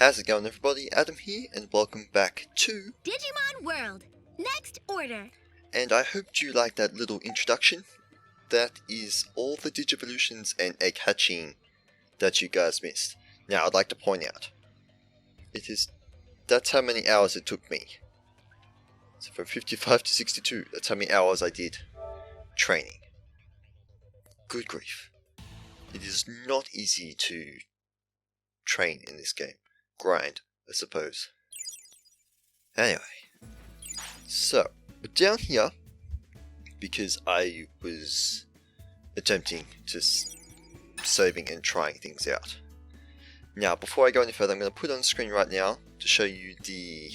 How's it going, everybody? Adam here, and welcome back to Digimon World. Next order. And I hoped you liked that little introduction. That is all the Digivolutions and egg hatching that you guys missed. Now, I'd like to point out, that's how many hours it took me. So from 55 to 62, that's how many hours I did training. Good grief. It is not easy to train in this game. Grind, I suppose. Anyway, so down here, because I was attempting to saving and trying things out. Now, before I go any further, I'm going to put on the screen right now to show you the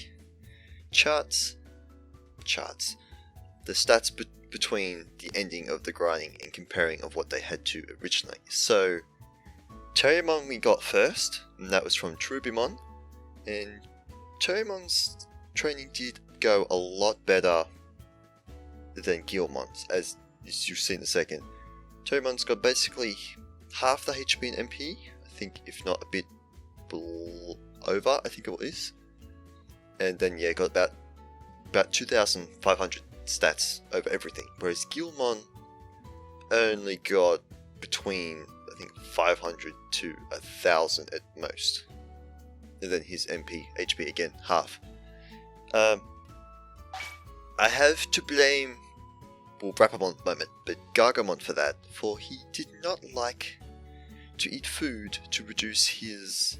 charts, the stats between the ending of the grinding and comparing of what they had to originally. So, Terriermon we got first, and that was from Trubimon, and Terriermon's training did go a lot better than Guilmon's, as you'll see in a second. Terriermon's got basically half the HP and MP, I think, if not a bit over, I think it is. And then yeah, got about 2,500 stats over everything, whereas Guilmon only got between, I think, 500 to 1,000 at most. And then his MP, HP again, half. I have to blame, well, Rapamon at the moment, but Gargomon for that, for he did not like to eat food to reduce his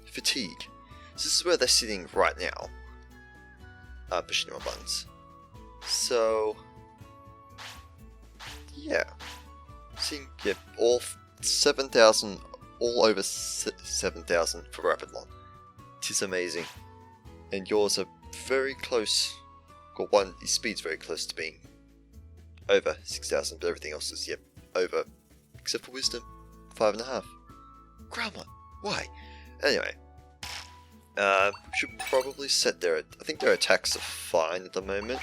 fatigue. So this is where they're sitting right now. Pushing on buttons. So yeah, seeing all 7,000, all over 7,000 for Rapidmon. It is amazing, and yours are very close. Got one, his speed's very close to being over 6,000, but everything else is over, except for Wisdom, 5.5. Grandma, why? Anyway, we should probably set their. I think their attacks are fine at the moment,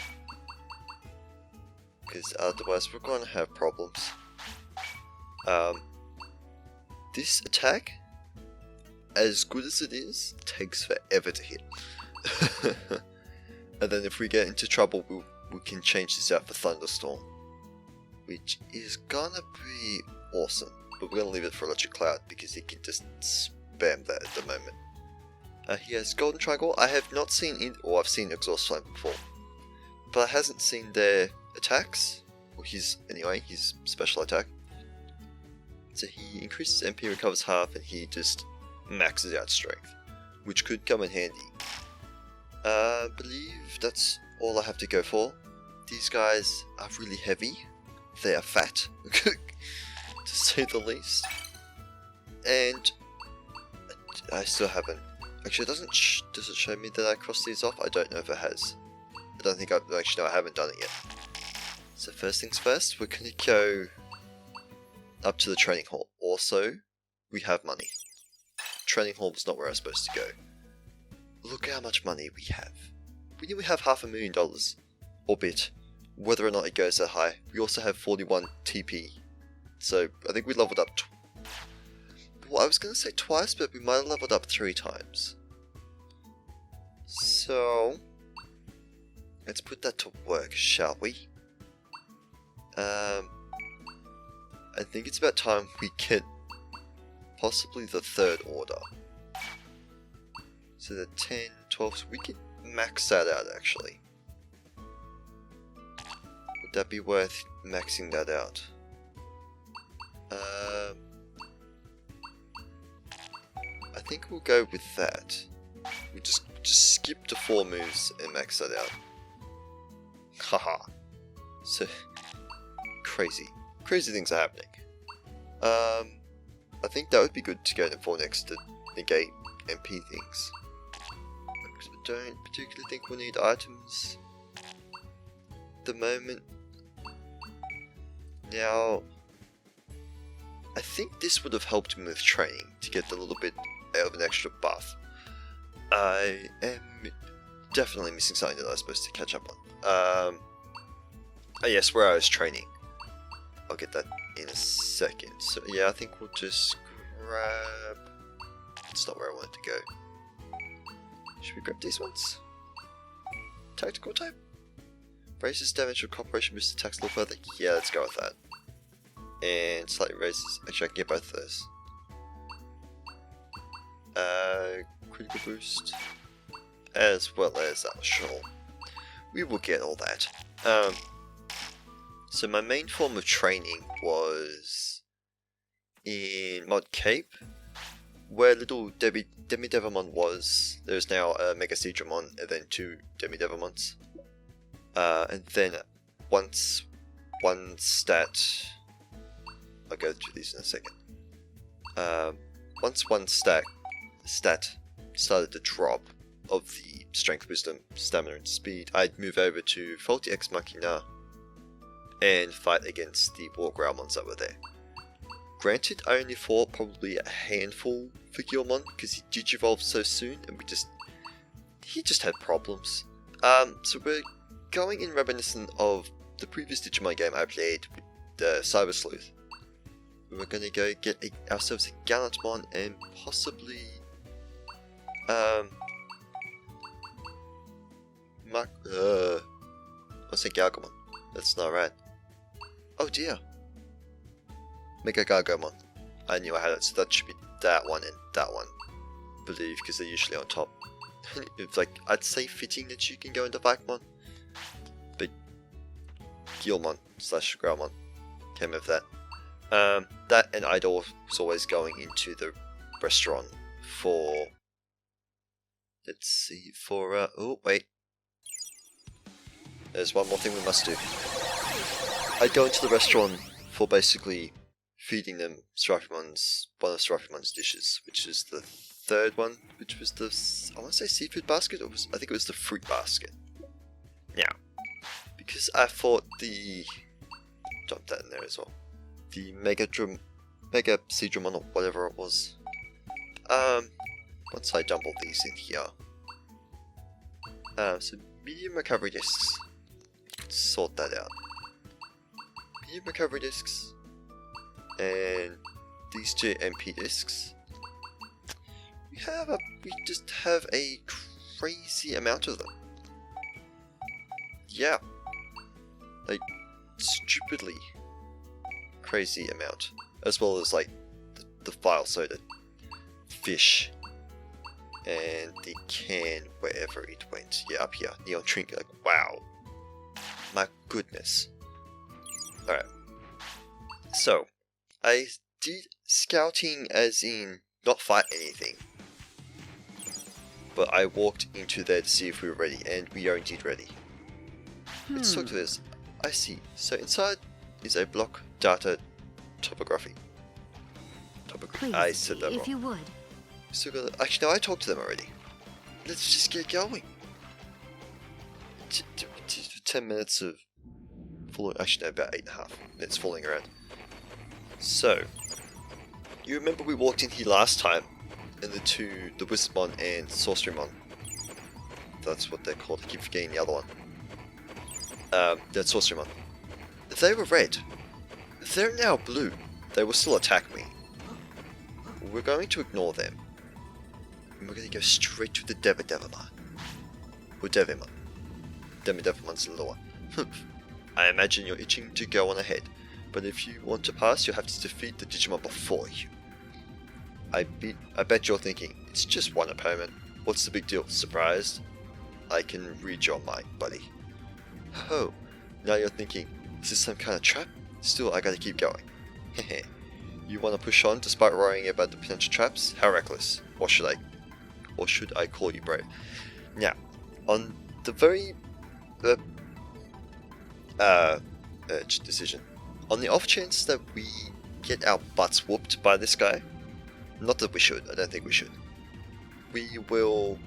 because otherwise we're going to have problems. This attack, as good as it is, takes forever to hit. And then if we get into trouble, we can change this out for Thunderstorm, which is gonna be awesome. But we're gonna leave it for Electric Cloud because he can just spam that at the moment. He has Golden Triangle. I have not seen it, or I've seen Exhaust Flame before, but I hasn't seen their attacks, or his special attack. So he increases MP, recovers half, and he just maxes out strength, which could come in handy. I believe that's all I have to go for. These guys are really heavy. They are fat, to say the least. And I still haven't. Actually, does it show me that I crossed these off? I don't know if it has. I don't think actually, no, I haven't done it yet. So first things first, we're going to go up to the training hall. Also, we have money. Training hall was not where I was supposed to go. Look how much money we have. We nearly have $500,000, or bit, whether or not it goes that high. We also have 41 TP, so I think we leveled up. Well, I was going to say twice, but we might have leveled up 3 times. So let's put that to work, shall we? I think it's about time we get possibly the 3rd order. So the 10, 12, so we could max that out actually. Would that be worth maxing that out? I think we'll go with that. We just skip the 4 moves and max that out. Haha. So crazy things are happening. I think that would be good to go for next to negate MP things. I don't particularly think we'll need items at the moment. Now, I think this would have helped me with training to get a little bit of an extra buff. I am definitely missing something that I was supposed to catch up on. Oh yes, where I was training. I'll get that in a second. So yeah, I think we'll just grab... That's not where I wanted to go. Should we grab these ones? Tactical type? Raises damage or cooperation boosts attacks a little further. Yeah, let's go with that. And slightly raises... Actually, I can get both of those. Critical boost. As well as that, sure. We will get all that. So my main form of training was in Mod Cape, where little Demi-Devimon was. There's now a Mega Seedramon and then 2 Demi-Devimons. And then once one stat... I'll go through these in a second. Once one stat started to drop of the Strength, Wisdom, Stamina and Speed, I'd move over to Faulty Ex Machina and fight against the War Growlmons that were there. Granted, I only fought probably a handful for Gilmon because he digivolved so soon and he just had problems. So we're going in reminiscent of the previous Digimon game I played with the Cyber Sleuth. We're gonna go get ourselves a Gallantmon and possibly I say Gargomon. That's not right. Oh dear. Mega Gargomon. I knew I had it, so that should be that one and that one. I believe, because they're usually on top. It's like, I'd say fitting that you can go into Vakmon. But Gilmon / Growlmon came with that. That and Idol was always going into the restaurant for... Let's see, for... oh, wait. There's one more thing we must do. I'd go into the restaurant for basically feeding them one of Seraphimont's dishes, which is the third one, which was the... I want to say seafood basket, or I think it was the fruit basket. Now, because I thought the... Dump that in there as well. The Mega Seedramon or whatever it was. Once I dump all these in here. So medium recovery discs. Sort that out. Medium recovery discs. And these 2 MP discs. We just have a crazy amount of them. Yeah. Like, stupidly crazy amount, as well as like the file soda, fish, and the can wherever it went. Yeah, up here, neon trinket. Like, wow, my goodness. All right, so I did scouting, as in not fight anything, but I walked into there to see if we were ready, and we are indeed ready. Let's talk to this. I see. So inside is a block data topography. Please, I said that wrong. if you would. So actually, no, I talked to them already. Let's just get going. 10 minutes of fooling. Actually, no, about 8.5 minutes fooling around. So, you remember we walked in here last time, and the Wizardmon and Sorcerymon. That's what they're called. I keep forgetting the other one. That Sorcerymon. They were red. They're now blue. They will still attack me. We're going to ignore them. And we're going to go straight to the Devimon. Or Devimon. Demi-Devimon's the little one. I imagine you're itching to go on ahead. But if you want to pass, you'll have to defeat the Digimon before you. I bet you're thinking, it's just one opponent. What's the big deal? Surprised? I can read your mind, buddy. Oh, now you're thinking, is this some kind of trap? Still, I gotta keep going. Hehe. You wanna push on despite worrying about the potential traps? How reckless. Or should I call you brave? Now, on the very urgent decision, on the off chance that we get our butts whooped by this guy, not that we should, I don't think we should, we will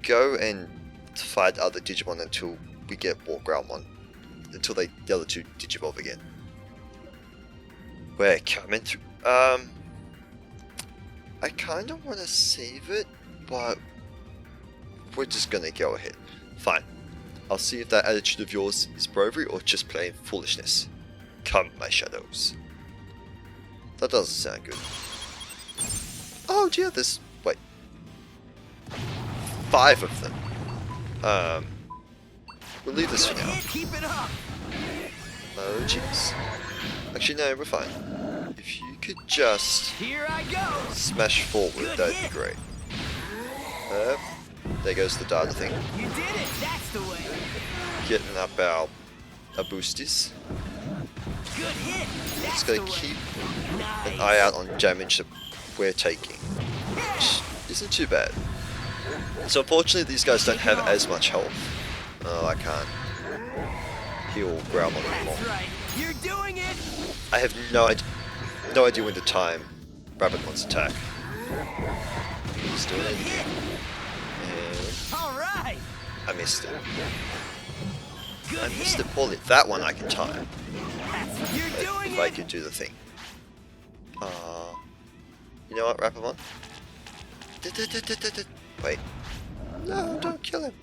go and fight other Digimon until we get War Growlmon, until the other 2 digivolve again. We're coming through. I kinda wanna save it, but we're just gonna go ahead. Fine. I'll see if that attitude of yours is bravery or just plain foolishness. Come, my shadows. That doesn't sound good. Oh dear, there's... wait. 5 of them. We'll leave this for now. Keep it up. Oh jeez. Actually no, we're fine. If you could just Here I go. smash forward, that'd be great. There goes the data thing. You did it. That's the way. Getting up our boosties. Good hit. Just That's gotta the way. keep Nice. an eye out on damage that we're taking, which isn't too bad. So unfortunately these guys don't have as much health. Oh, I can't heal Growlmon anymore. That's right. You're doing it. I have no idea when to time Rapidmon's attack. He's doing it again. And All right. I missed it. Good I missed hit. it poorly. That one I can time. You're doing If I it. could do the thing. You know what, Rapidmon? Wait. No, don't kill him.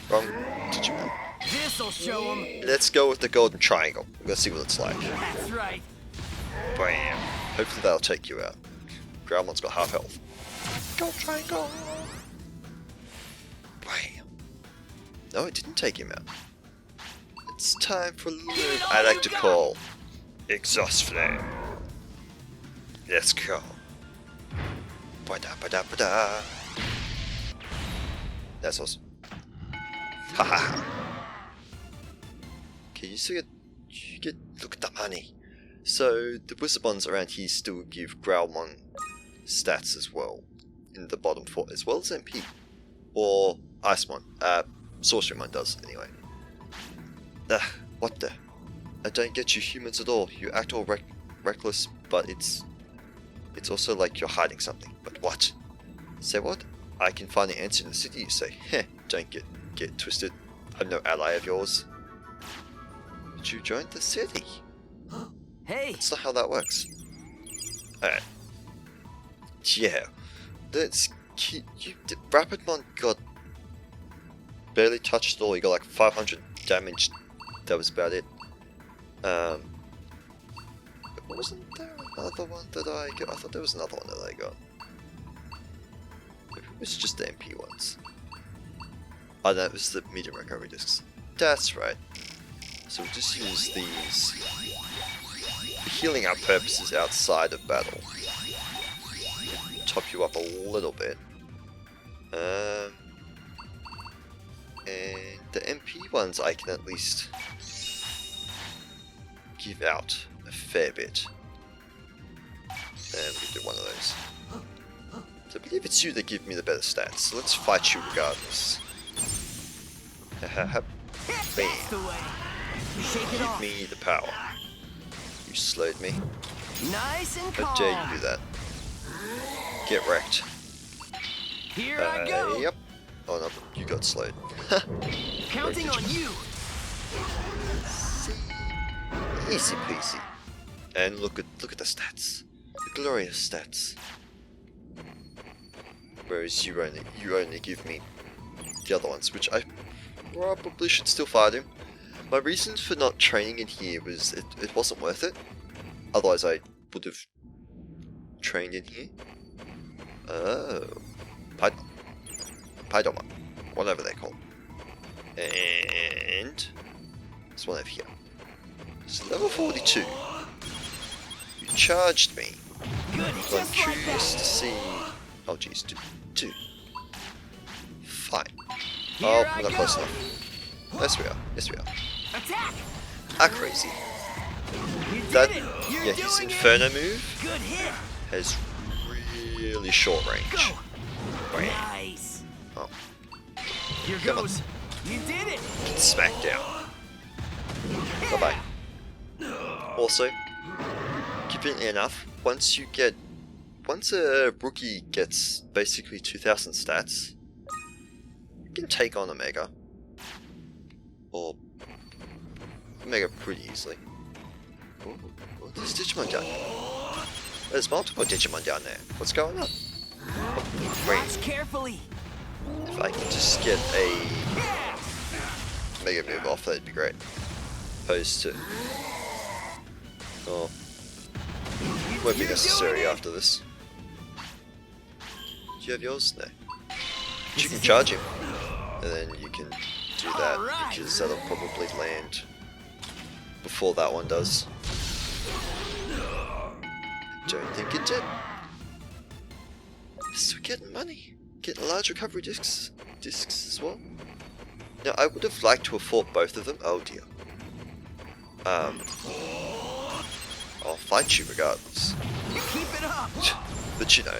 Wrong Digimon. This'll show him. Let's go with the golden triangle. We're gonna see what it's like. That's right. Bam. Hopefully that'll take you out. Growlmon's got half health. Gold triangle. Bam. No, it didn't take him out. It's time for lube. I like to call exhaust flame. Let's go. Ba-da, ba-da, ba-da. That's awesome. Ha ha ha. Okay, you get, look at the money. So, the Wizardmons around here still give Growlmon stats as well, in the bottom 4, as well as MP. Or Icemon, Sorcerymon does, anyway. What the? I don't get you humans at all. You act all reckless, but it's also like you're hiding something. But what? Say what? I can find the answer in the city, you say. Heh, don't get twisted. I'm no ally of yours. But you joined the city. Hey. That's not how that works. Alright. Yeah. Let's keep you. Rapidmon got barely touched at all. He got like 500 damage. That was about it. But wasn't there another one that I got? I thought there was another one that I got. Maybe it was just the MP ones. Oh, that was the medium recovery discs. That's right. So we'll just use these for healing our purposes outside of battle. Top you up a little bit. And the MP ones I can at least give out a fair bit. And we can do one of those. So I believe it's you that give me the better stats, so let's fight you regardless. Bam. That's the way. You shake it Give off. me the power. You slowed me. Nice and How calm. dare you do that? Get wrecked. Here I go. Yep. Oh no, you got slowed. Counting on you. Easy peasy. And look at the stats. The glorious stats. Whereas you only give me the other ones, which I probably should still fight him. My reason for not training in here was it wasn't worth it. Otherwise I would have trained in here. Oh. Paidomon. Whatever they're called. And this one over here. It's level 42. You charged me. Good. So I'm Just like curious that. to see. Oh jeez, two. Fine. Here Oh, I we're not close go. enough. Yes we are. Yes we are. Attack. Ah, crazy. You did That it. You're yeah, his doing it. Inferno move Good hit. has really short range. Go. Bam. Nice. Oh, Here Come on. goes. You did it. get smacked down. Bye bye. Also, conveniently enough, once a rookie gets basically 2000 stats, you can take on a Mega. Or Mega pretty easily. Ooh, there's Digimon down there. There's multiple Digimon down there. What's going on? Oh, wait, Watch carefully. if I can just get a Mega move off, that'd be great. Opposed to... Oh, won't be necessary after this. Do you have yours? No. But you can charge him, and then you can do that because that'll probably land before that one does. Don't think it did. Still getting money. Getting large recovery discs as well. Now I would have liked to have fought both of them. Oh dear. I'll fight you regardless. Keep it up. But you know.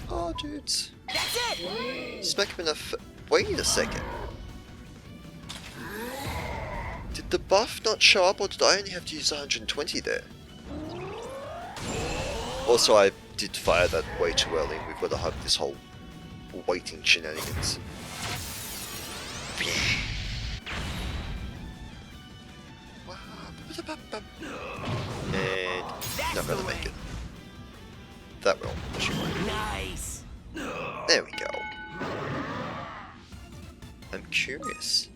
Oh dudes. That's it. Smack him enough. Wait a second. Did the buff not show up, or did I only have to use 120 there? Also, I did fire that way too early, and we've got to have this whole waiting shenanigans. And not gonna make it. That will. Nice. There we go. I'm curious.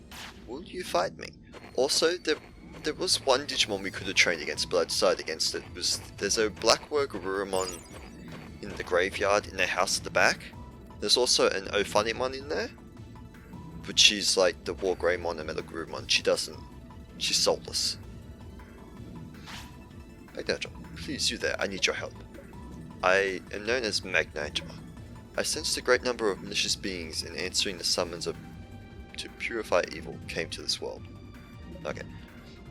Will you fight me? Also, there was one Digimon we could have trained against, but I decided against it. There's a Blackwork Garurumon in the graveyard in their house at the back. There's also an Ophanimon in there, but she's like the War Greymon and Metal Garurumon. She's soulless. Magnator, please, you there, I need your help. I am known as Magnator. I sensed a great number of malicious beings, and answering the summons to purify evil came to this world. Okay.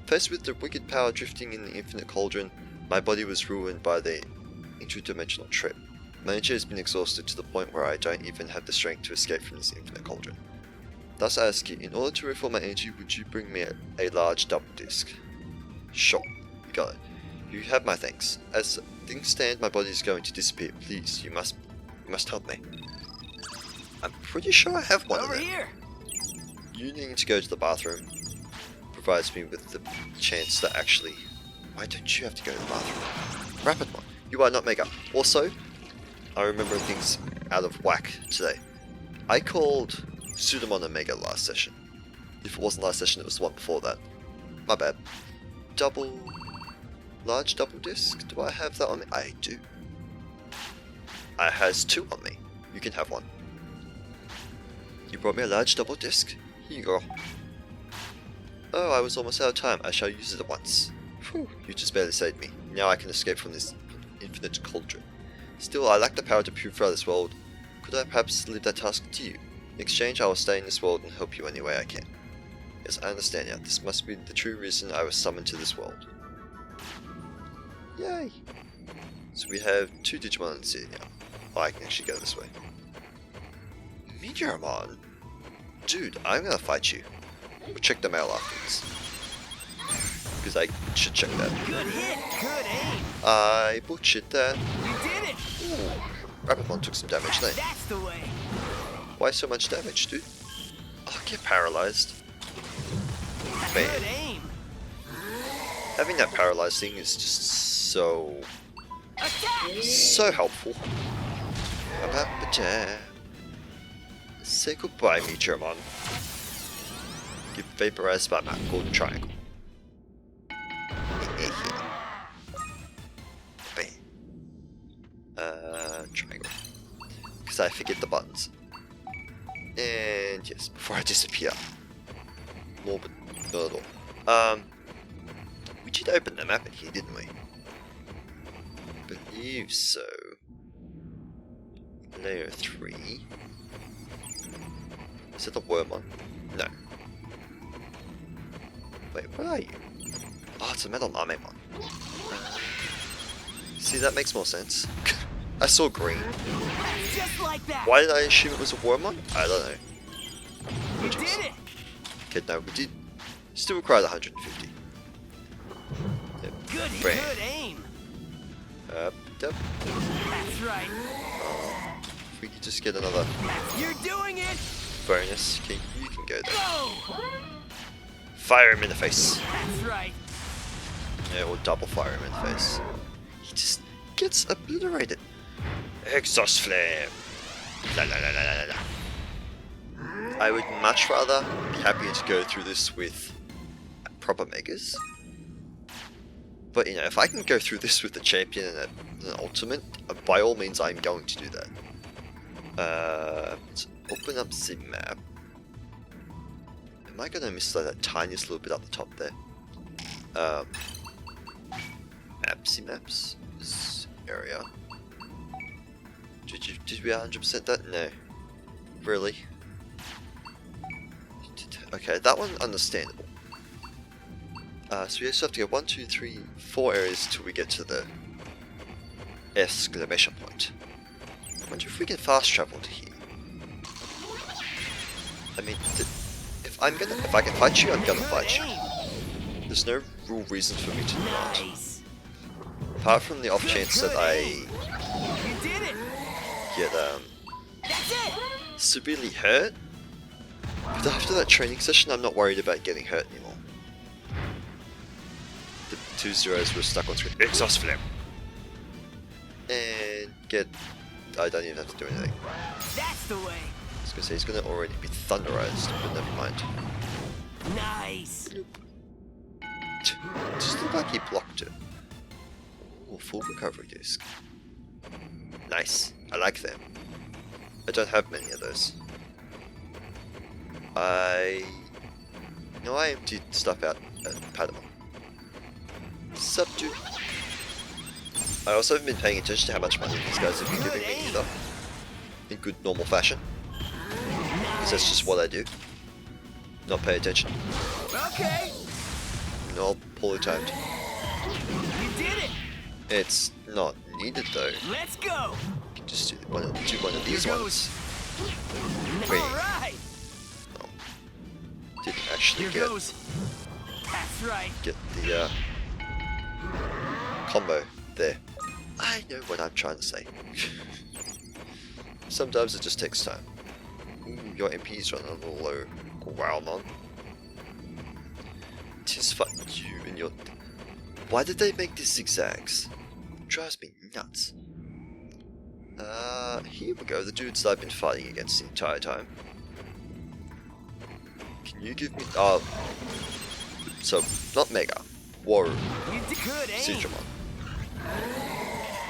Faced with the wicked power drifting in the Infinite Cauldron, my body was ruined by the interdimensional trip. My nature has been exhausted to the point where I don't even have the strength to escape from this Infinite Cauldron. Thus I ask you, in order to refill my energy, would you bring me a large double disc? Sure, you got it. You have my thanks. As things stand, my body is going to disappear. Please, you must help me. I'm pretty sure I have one Over of them. here. You needing to go to the bathroom provides me with the chance to actually... Why don't you have to go to the bathroom? Rapidmon, you are not Mega. Also, I remember things out of whack today. I called Pseudomon a Mega last session. If it wasn't last session, it was the one before that. My bad. Large double disc? Do I have that on me? I do. I has two on me. You can have one. You brought me a large double disc? Here you go. Oh, I was almost out of time. I shall use it at once. Phew, you just barely saved me. Now I can escape from this infinite cauldron. Still, I lack the power to purify this world. Could I perhaps leave that task to you? In exchange, I will stay in this world and help you any way I can. Yes, I understand now. This must be the true reason I was summoned to this world. Yay! So we have two Digimon in here now. Oh, I can actually go this way. Meteormon? Dude, I'm gonna fight you. We'll check the mail afterwards. Because I should check that. Good hit. Good aim. I butchered that. You did it. Ooh, Rapidmon took some damage there. That's the way. Why so much damage, dude? I'll get paralyzed. Man, Good aim. having that paralyzed thing is just so helpful. Say goodbye, Meteormon. Get vaporized by my golden triangle. Triangle. Because I forget the buttons. And yes, before I disappear. More, but not at all. We did open the map in here, didn't we? I believe so. Layer 3. Is it the Wormon? No. Wait, what are you? Oh, it's a Metal Mamemon. See, that makes more sense. I saw green. Just like that. Why did I assume it was a Wormon? I don't know. You did it. Okay, no, we did. Still required 150. Yep. Good, Bam. good aim. Yep. That's right. If we could just get another You're doing it. bonus, okay, you can go there. Go. Fire him in the face. That's right. Yeah, or double fire him in the face. He just gets obliterated. Exhaust flame. La la la la la la. I would much rather be happy to go through this with proper megas. But you know, if I can go through this with the champion and an ultimate, by all means I'm going to do that. Let's open up the map. Am I gonna miss like that tiniest little bit up the top there? Maps. This area. Did we 100% that? No. Really? Okay, that one understandable. So we just have to go 1, 2, 3, 4 areas till we get to the exclamation point. I wonder if we can fast travel to here. I mean, if I can fight you, I'm gonna fight you. There's no real reason for me to not. Nice. Apart from the off chance that I You did it. get That's it. severely hurt. But after that training session, I'm not worried about getting hurt anymore. The 2 zeros were stuck on screen. Exhaust flame. And get. I don't even have to do anything. That's the way. I was gonna say he's gonna already be thunderized, but never mind. Nice. Just look like he blocked it. Ooh, full recovery disc. Nice. I like them. I don't have many of those. I emptied stuff out at Padamon. Sup, dude? I also haven't been paying attention to how much money these guys have been giving me either. In good normal fashion. Because that's just what I do. Not pay attention. Okay. Not poorly timed. You did it. It's not needed though. Let's go. You can just do one of these Here ones. All Wait. right. Didn't actually Here goes. That's right. get the combo there. I know what I'm trying to say. Sometimes it just takes time. Ooh, your MP's running a little low. Wow, man. Tis fuck you and your. Why did they make these zigzags? It drives me nuts. Here we go. The dudes that I've been fighting against the entire time. Can you give me? So not Mega. Waru. You did good, eh? Digimon.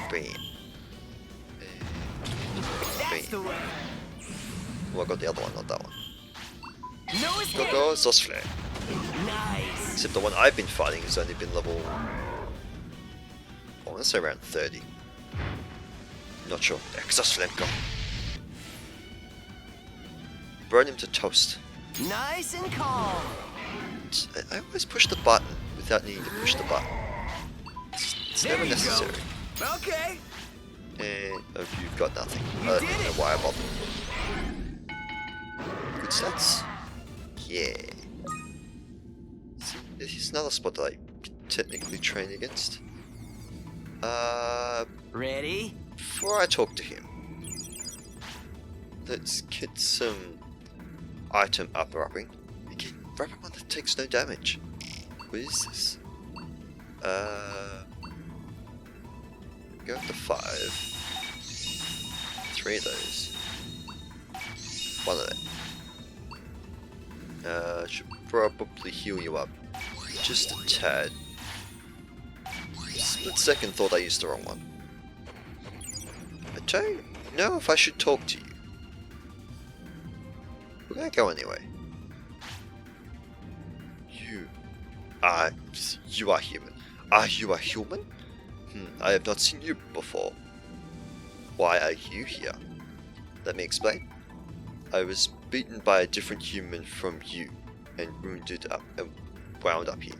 Bam. That's the way. Oh, I got the other one, not that one. No escape. Go, Zoss Flare. Nice. Except the one I've been fighting has only been level. I want to say around 30. Not sure. Exhaust Flame, go. Burn him to toast. Nice and calm. I always push the button without needing to push the button. It's There never you go. necessary. Okay. And you've got nothing. You I don't did even know it. why I bothered. Good stats. Yeah. See, here's another spot that I could technically train against. Ready? Before I talk to him, let's get some item up-rapping. Again, rapping one that takes no damage. What is this? Go up to 5. 3 of those. 1 of them. Should probably heal you up just a tad. Split second thought I used the wrong one. I don't know if I should talk to you. We're gonna go anyway. You are human. Are you a human? I have not seen you before. Why are you here? Let me explain. I was beaten by a different human from you, and wounded up and wound up here.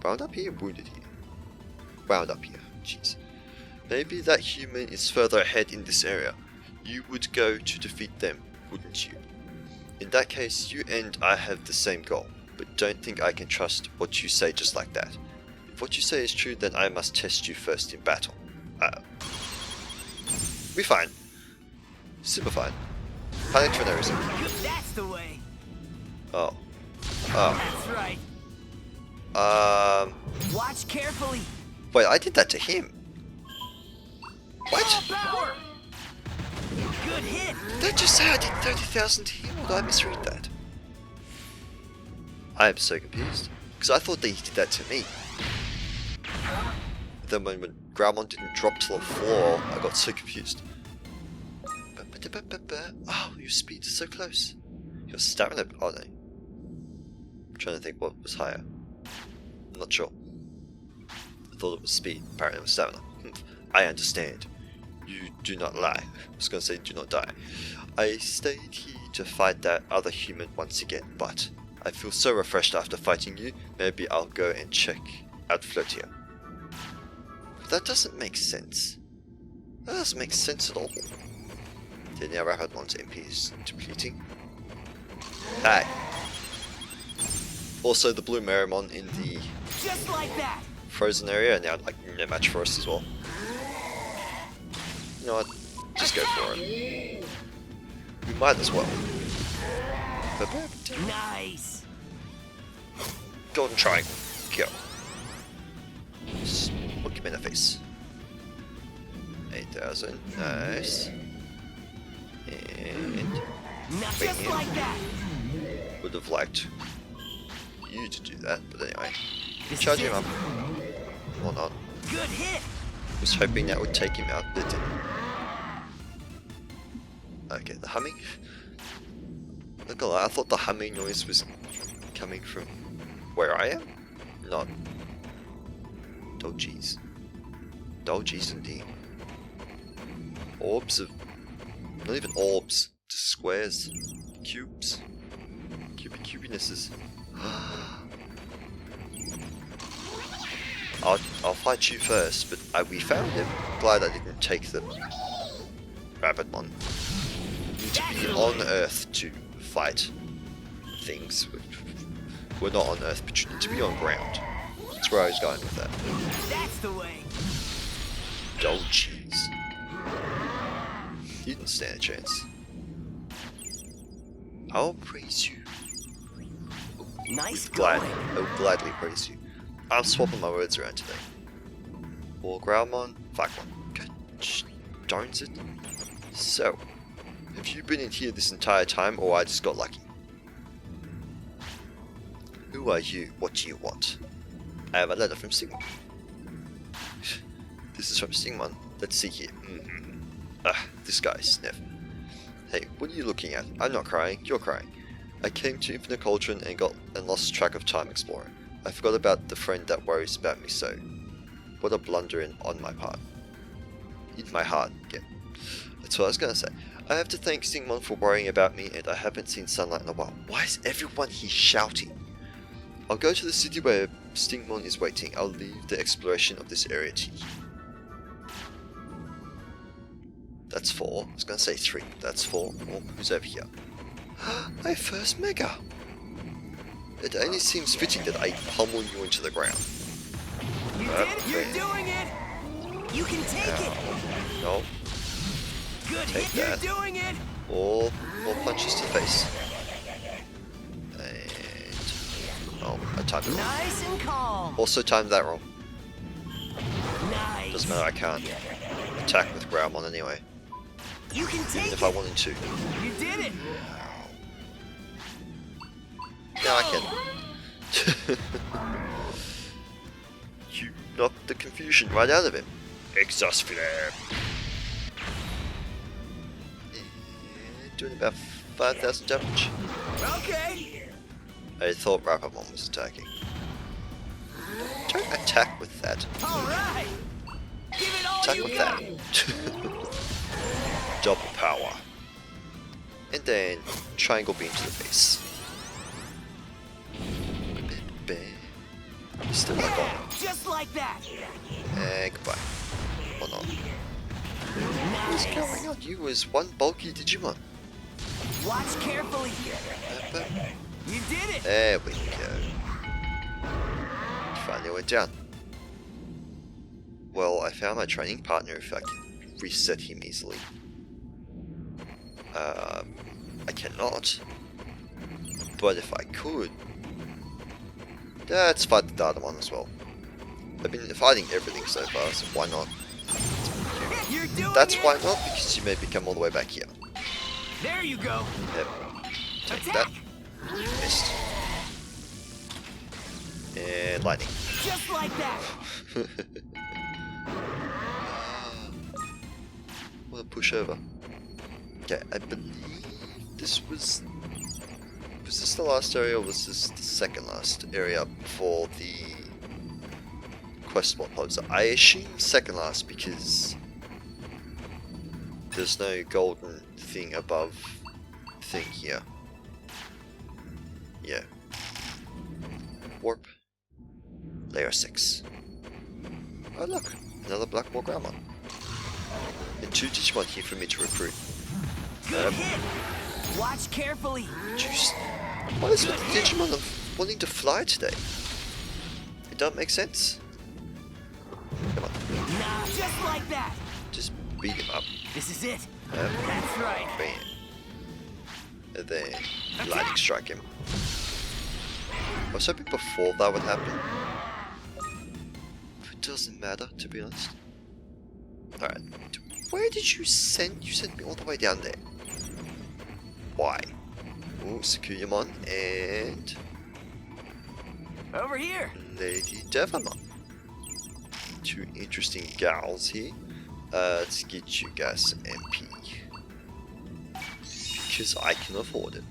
Wound up here? Wounded here. Wound up here. Jeez. Maybe that human is further ahead in this area. You would go to defeat them, wouldn't you? In that case, you and I have the same goal, but don't think I can trust what you say just like that. If what you say is true, then I must test you first in battle. We're fine. Super fine. Panic for no reason. That's the way. Oh. That's right. Watch carefully. Wait, I did that to him. What? All power. Good hit. Did I just say I did 30,000 to him, or did I misread that? I am so confused, because I thought that he did that to me. Then when Growlmon didn't drop to the floor, I got so confused. But Oh, your speed is so close. Your stamina, oh no. I'm trying to think what was higher. I'm not sure. I thought it was speed, apparently it was stamina. I understand. You do not lie. I was going to say do not die. I stayed here to fight that other human once again, but I feel so refreshed after fighting you, maybe I'll go and check out Floatia. That doesn't make sense. That doesn't make sense at all. The now Rapidmon's MP is depleting. Hey. Also, the blue Meramon in the Just like that. frozen area are now like no match for us as well. You know what? Just go for it. We might as well. Nice. Golden Triangle. Go. Look him in the face. 8,000. Nice. And Not just like that. would have liked you to do that, but anyway. This Charge is him it. up. Or not. Good hit. Was hoping that would take him out, but it didn't. Okay, the humming. Not gonna lie, I thought the humming noise was coming from where I am. Not. Dodgies. Dodgies indeed. Orbs of. Not even orbs, just squares. Cubes. Cubinesses. I'll fight you first, but we found him. Glad I didn't take the Rapidmon. You need to be on Earth to fight things. We're not on Earth, but you need to be on ground. That's where I was going with that. That's the way. Oh jeez. You didn't stand a chance. I'll praise you. Nice Glad. going. I will gladly praise you. I'm swapping my words around today. Or Growlmon, Flakmon. God darns it. So, have you been in here this entire time, or I just got lucky? Who are you? What do you want? I have a letter from Sigmund. This is from Sigmund. Let's see here. This guy, Sniff. Hey, what are you looking at? I'm not crying, you're crying. I came to Infinite Cauldron and lost track of time exploring. I forgot about the friend that worries about me so. What a blunder on my part. In my heart, yeah. That's what I was gonna say. I have to thank Stingmon for worrying about me, and I haven't seen sunlight in a while. Why is everyone here shouting? I'll go to the city where Stingmon is waiting. I'll leave the exploration of this area to you. That's 4. I was gonna say 3. That's 4. Oh, who's over here? My first Mega! It only seems fitting that I pummel you into the ground. You did it. You're doing it. You can take it. No. Good Take hit. that. You're doing it. All punches to the face. And... oh, I timed it wrong. Nice and calm. Also timed that wrong. Nice. Doesn't matter, I can't attack with Growlmon anyway. You can take Even if it. I wanted to. You did it. Now I can. You knocked the confusion right out of him. Exhaust flare. And doing about 5,000 damage. Okay. I thought Rapidmon was attacking. Don't attack with that. All right. Give it all Attack you with got. that. Double power. And then triangle beam to the face. Still not gone. Just like that. And goodbye. Or not. What's going on? You was one bulky Digimon. Watch carefully. You did it. There we go. Finally went down. Well, I found my training partner if I can reset him easily. I cannot. But if I could... let's fight the Datamon as well. I've been fighting everything so far, so why not? You're doing That's it. why not, because you may become all the way back here. There you go. Yep. Take Attack. that. Missed. And lightning. Just like that. What a pushover. Okay, I believe this was... Was this the last area or was this the second last area before the quest spot closed? I assume second last because there's no golden thing above thing here. Yeah. Warp. Layer 6. Oh look, another Blackmore Grammar. And 2 Digimon here for me to recruit. Good hit. Watch carefully. Juice. What is with the Digimon of wanting to fly today? It don't make sense. Come on. Nah, just like that. Just beat him up. This is it. That's right. Bam. And then lightning strike him. I was hoping before that would happen. But it doesn't matter, to be honest. Alright. Where did you send? You sent me all the way down there. Why? Ooh, Sakuyamon and... Over here. Lady Devamon. 2 interesting gals here. Let's get you guys an MP. Because I can afford it.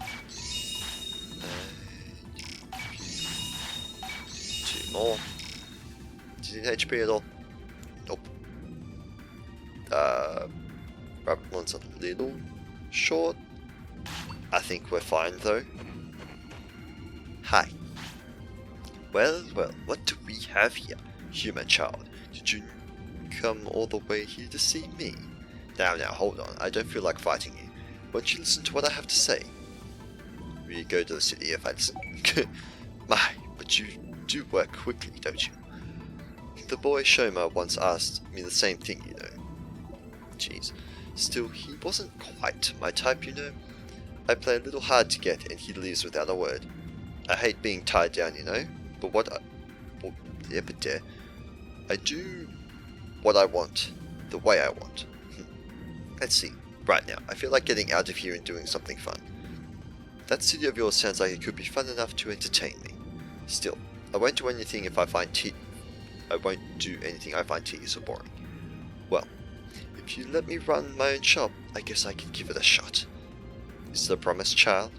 2 more. Do you need HP at all? Nope. Rabbit one's a little short. I think we're fine though. Hi. Well, what do we have here? Human child, did you come all the way here to see me? Now, hold on. I don't feel like fighting you. Won't you listen to what I have to say? We go to the city if I listen. My, but you do work quickly, don't you? The boy Shoma once asked me the same thing, you know. Jeez. Still, he wasn't quite my type, you know. I play a little hard to get, and he leaves without a word. I hate being tied down, you know. But I do what I want, the way I want. Let's see. Right now, I feel like getting out of here and doing something fun. That city of yours sounds like it could be fun enough to entertain me. Still, I won't do anything I find tedious or boring. Well, if you let me run my own shop, I guess I can give it a shot. Is it a promise, child?